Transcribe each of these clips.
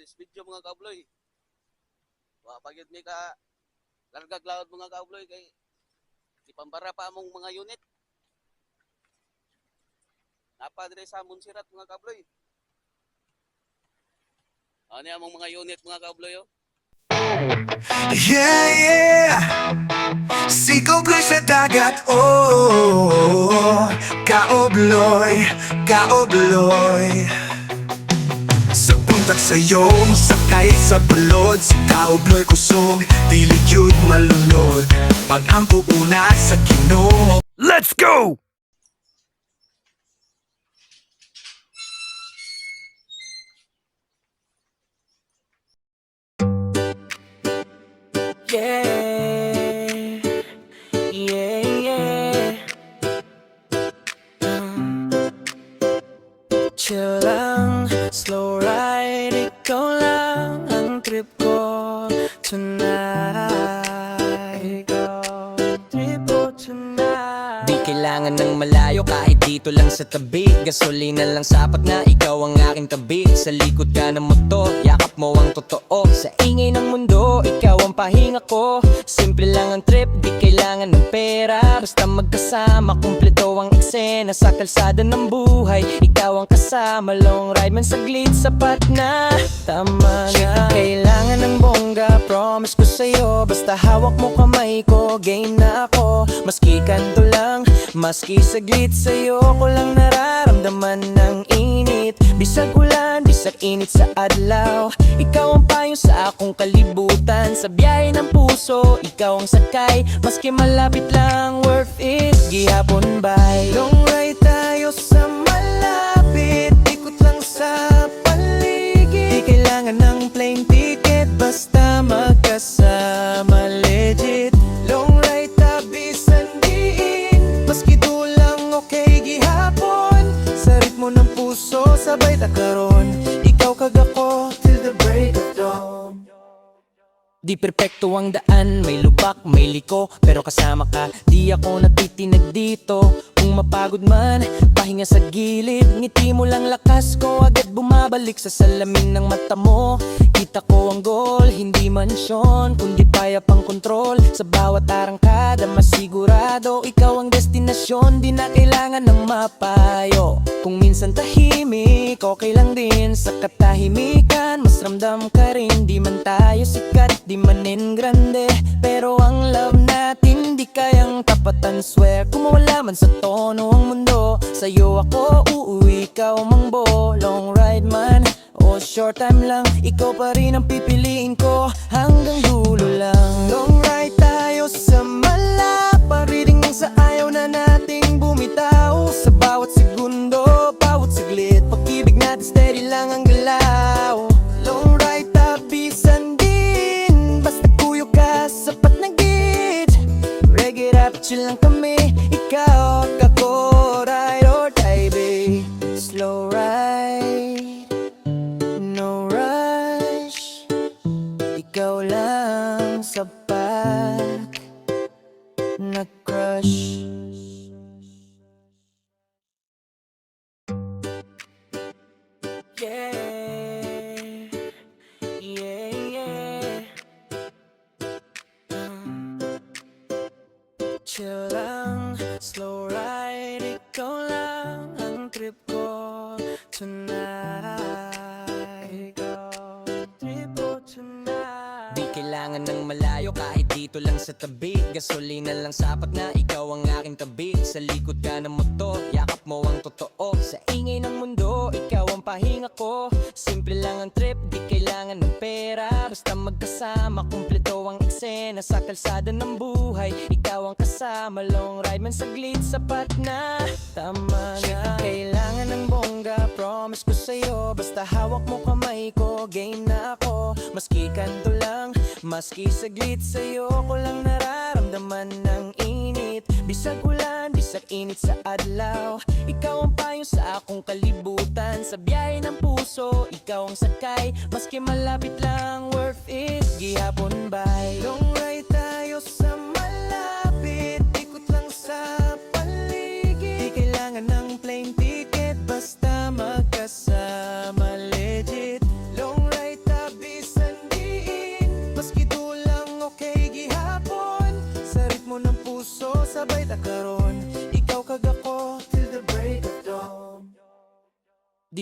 this video mga kabloy. Wa pagyud mi ka largag laod mga kabloy kay ipambara pa among mga unit. Napa dire sa Monserrat mga kabloy. Ano among mga unit mga kabloy oh. Yeah, yeah. Sigaw ko'y sa dagat, oh. Kaobloy, kaobloy. Sa puntak sa'yo, sakay sa balod. Si kaobloy kusog, dili yun malunod. Pag ang puuna sa Ginoo. Let's go! Yeah, yeah, yeah. Chill lang, slow ride. Ikaw lang ang trip ko tonight. Ikaw ang trip ko tonight. Di kailangan ng malayo kahit dito lang sa tabi. Gasolina lang sapat na ikaw ang aking tabi. Sa likod ka ng motor, yakap mo ang totoo. Sa ingay ng mundo, ikaw ang pahinga ko. Simple lang ang trip, di kailangan ng pera. Basta magkasama, kumpleto ang eksena. Sa kalsada ng buhay, ikaw ang kasama. Long ride man saglit, sapat na. Tama na, kailangan ng bongga. Promise ko sa'yo, basta hawak mo kamay ko. Game na ako, maski kanto lang. Maski saglit sa'yo ko lang nararamdaman ng init. Bisag ulan, bisag init sa adlaw. Ikaw ang payo sa akong kalibutan. Sa biyahe ng puso, ikaw ang sakay. Maski malapit lang, worth it. Gihapon bye. Long ride tayo sa malapit. Ikot lang sa paligid. Di kailangan ng plane ticket, basta magkasama legit. Long ride tabi sandiin. Maski dulang okay gihapon. Sa ritmo ng puso, sabay takaron. Ikaw kag ako till the break of dawn. Di perpekto ang daan, may lubak, may liko. Pero kasama ka, di ako natitinag dito. Kung mapagod man, pahinga sa gilid. Ngiti mo lang lakas ko, agad bumabalik sa salamin ng mata mo. Kita ko ang goal, hindi mansyon, kundi payap ang kontrol. Sa bawat arangkada, masigurado ikaw ang destinasyon. Di na kailangan ng mapayo. Kung minsan tahimik, okay lang din. Sa katahimikan, mas ramdam ka rin. Di man tayo sikat, di manin grande, pero ang love natin di kayang tapatan. Swear, kung mawala man sa tono ang mundo, sa'yo ako uuwi, ikaw mangbo. Long ride man o short time lang, ikaw pa rin ang pipiliin ko. Hanggang dulo lang. Long ride tayo sa malapa, reading ng sa ayaw na nating bumitaw. Sa bawat segundo, bawat saglit, pag-ibig natin steady lang ang galaw. Long ride tabisan din, basta kuyo ka, sapat na git. Reggae rap, chill lang kami, ikaw at ako. Ride or die, babe. Slow ride, no rush. Ikaw lang sapat na crush. Yeah, yeah, yeah. Chill lang, slow ride. Ikaw lang ang trip ko tonight. Ikaw ang trip ko tonight. Di kailangan ng malayo kahit dito lang sa tabi. Gasolina lang sapat na ikaw ang aking tabi. Sa likod ka ng motor, yakap mo ang totoo. Sa ingay ng mundo, ikaw ang pahinga ko. Simple lang ang trip, di kailangan ng pera. Basta magkasama, kumpleto ang eksena. Sa kalsada ng buhay, ikaw ang kasama. Long ride man saglit, sapat na. Tama na, kailangan ng bongga. Promise ko sa'yo, basta hawak mo kamay ko. Game na ako, maski kanto lang. Maski saglit sa'yo ko lang nararamdaman ng init. Bisag ulan, bisag init sa adlaw. Ikaw ang payo sa akong kalibutan. Sa biyahe ng puso, ikaw ang sakay. Maski malapit lang, worth it. Gihapon bye. Long ride tayo sa malapit. Ikot lang sa paligid. Di kailangan ng plane ticket, basta magkasama legit. Long ride tayo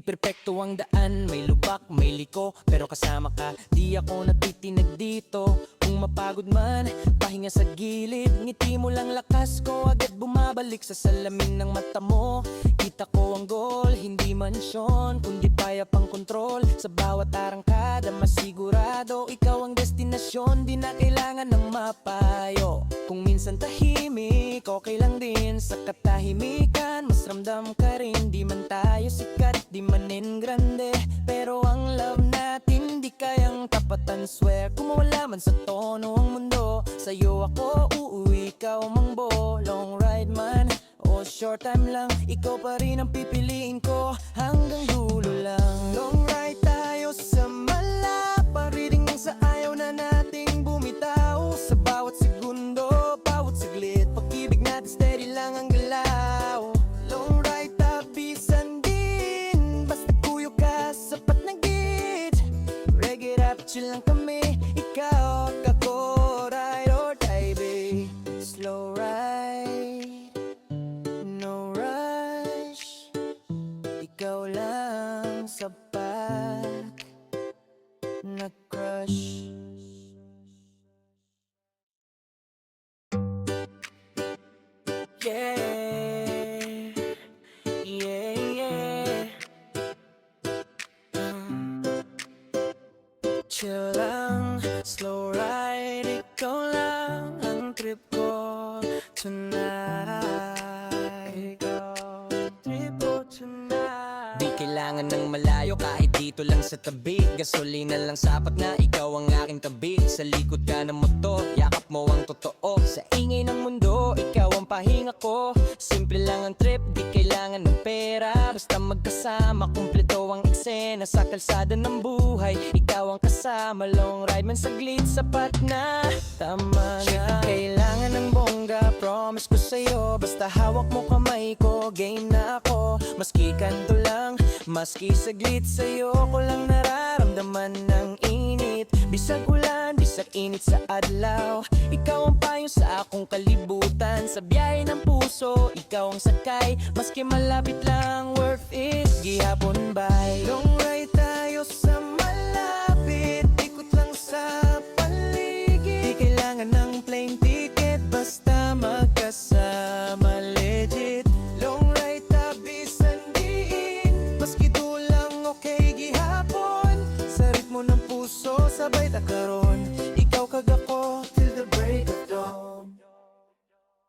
Di perpekto ang daan, may lubak, may liko, pero kasama ka, di ako natitinag dito. Kung mapagod man, pahinga sa gilid, ngiti mo lang lakas ko, agad bumabalik sa salamin ng mata mo. Kita ko ang goal, hindi mansyon, kundi payap ang kontrol. Sa bawat arangkada, masigurado, ikaw ang destinasyon, di na kailangan ng mapayo. Kung minsan tahimik, okay lang din, sa katahimikan, mas ramdam ka rin. Di man tayo sikat, di manin grande, pero ang love natin di kayang tapatan. Swear, kung mawala man sa tono ang mundo, sa'yo ako uuwi, ikaw mangbo. Long ride man o short time lang, ikaw pa rin ang pipiliin ko, hanggang dulo lang. Long ride tayo sa malapa, reading sa ayaw na nating bumitaw. Sa bawat segundo, bawat saglit, pag-ibig natin steady lang ang galaw. Long ride tabisan din, basta kuyo ka, sapat na git. Reggae rap, chill lang kami, ikaw at ako, ride or die, babe. Slow ride, no rush, ikaw lang sapat na crush. Yeah, yeah, yeah. Chill lang, slow ride, ikaw lang ang trip ko tonight. Ikaw ang trip ko tonight. Di kailangan ng malayo, kahit dito lang sa tabi. Gasolina lang sapat na ikaw ang aking tabi. Sa likod ka ng motor, yakap mo ang totoo. Sa ingay ng mundo, ikaw ang pahinga ko. Simple lang ang trip, di kailangan ng pera. Basta magkasama, kumpleto ang eksena. Sa kalsada ng buhay, ikaw ang kasama. Long ride man saglit, sapat na. Tama na, kailangan ng bongga. Promise ko sa'yo, basta hawak mo kamay ko, game na ako. Maski kanto lang, maski saglit, sa'yo ko lang nararamdaman ng init. Bisag ulan, bisag init sa adlaw, ikaw ang payo sa akong kalibutan. Sa biyahe ng puso, ikaw ang sakay. Maski malapit lang, worth it, gihapon bay. Long ride tayo sa malapit, ikot lang sa paligid. Di kailangan ng plane ticket, basta magkasama, legit. Long ride tabisan din, maski dulang okay gihapon. Sa ritmo ng puso, sabay takaron, ikaw kag ako till the break of dawn.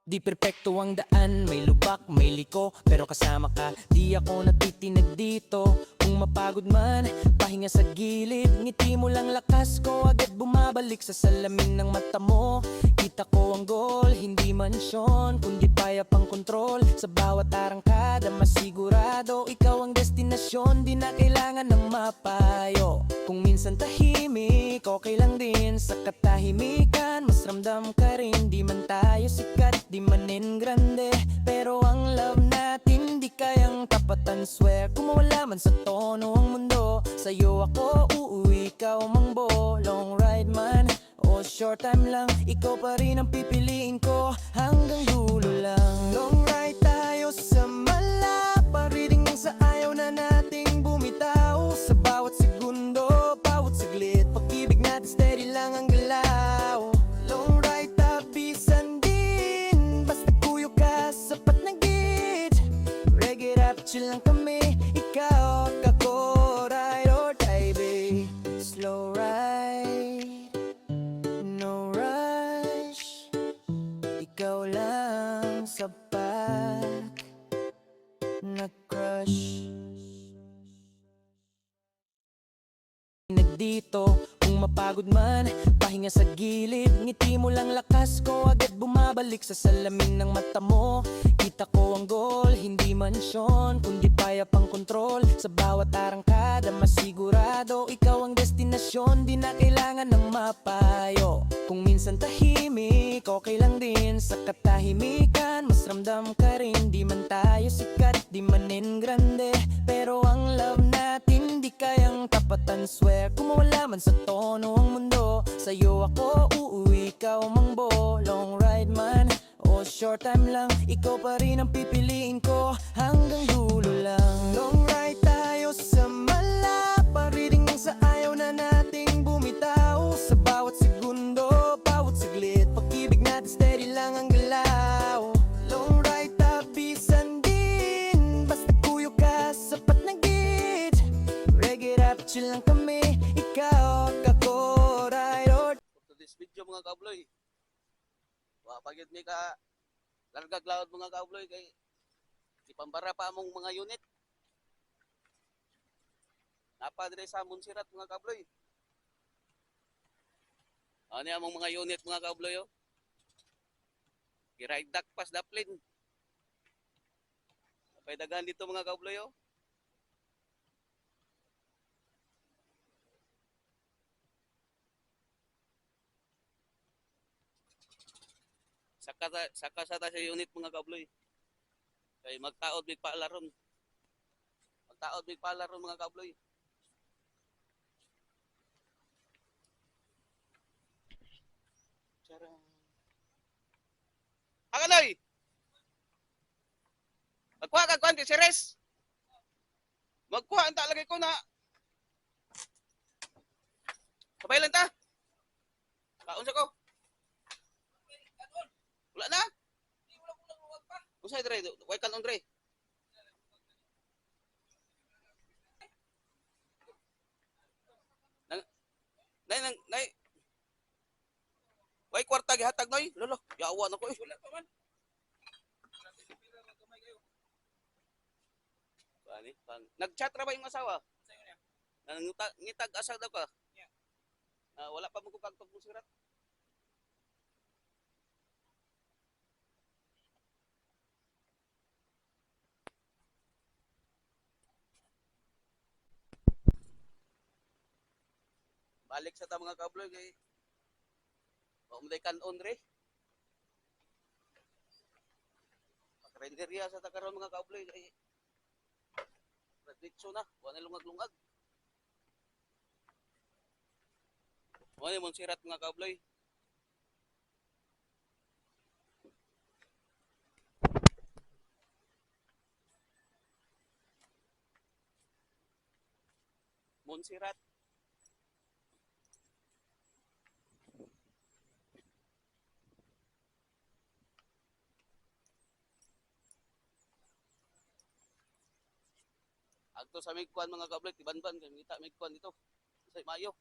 Di perpekto ang daan, may lubak, may liko, pero kasama ka, di ako natitinag dito. Kung mapagod man, pahinga sa gilid, ngiti mo lang lakas ko, agad bumabalik sa salamin ng mata mo. Kita ko ang goal, hindi mansyon, kundi payap ang kontrol. Sa bawat arangkada, masigurado, ikaw ang destinasyon, di na kailangan ng mapayo. Kung minsan tahimik, okay lang din, sa katahimikan, mas ramdam ka rin. Di man tayo sikat, di manin grande, pero ang love natin di kayang tapatan. Swear, kung mawala man sa tono ang mundo, sa'yo ako uuwi, ikaw mangbo. Long ride man o short time lang, ikaw pa rin ang pipiliin ko, hanggang dulo lang. Long ride tayo sa malapa, reading sa ayaw na nating bumitaw. Sa bawat segundo, bawat saglit, pag-ibig natin steady lang ang galaw. Long ride tabisan din, basta kuyo ka, sapat na git. Reggae rap, chill lang kami, ikaw at ako, ride or die, babe. Slow ride, no rush, ikaw lang sapat na crush. Nagdito, kung mapagod man, pahinga sa gilid, ngiti mo lang lakas ko, agad bumabalik sa salamin ng mata mo. Kita ko ang goal, hindi mansyon, kundi payap ang kontrol. Sa bawat arangkada, masigurado, ikaw ang destinasyon, di na kailangan ng mapayo. Kung minsan tahimik, okay lang din, sa katahimikan, mas ramdam ka rin. Di man tayo sikat, di manin grande, pero ang love natin di kayang tapatan. Swear, kung mawala man sa tono ang mundo, sa'yo ako uuwi, ikaw mangbo. Long ride man o short time lang, ikaw pa rin ang pipiliin ko, hanggang dulo lang. Long ride tayo sa ikaw at ako, ride or To this video mga kabloy. Wa pagid mi ka largag laod mga kabloy kay di pambara pa among mga unit. Napa dire sa Munsirat mga kabloy. Ano among mga unit mga kabloy oh. Giride dak pas daplin. Napay daghan dito mga kabloy oh. Saka sa ta sa unit mga kabloy. Kay magtaod big paalaron. Magtaod big paalaron mga kabloy. Charang. Agaloy. Magkuha ka kwan si Res. Magkuha anta lagay ko na. Sabay lang ta. Kaon sa ko. Wala na? Usay dre, way kanon dre. Nay. Way kwarta gihatag noy. Lolo, yawa na ko eh. Wala pa man. Bani, nag-chat ra ba yung asawa? Ngitag asa daw ka? Wala pa mo ko kagtog mo sirat. Balik sa ta mga kabloy kay paumday kanon re. Pagrenderya sa ta karon mga kabloy kay Raditso na, wala lungag-lungag. Wala mo sirat mga kabloy. Monsirat. Agto sa Migkwan mga kabloy, tibanban kay ngita Migkwan dito. Sa Mayo.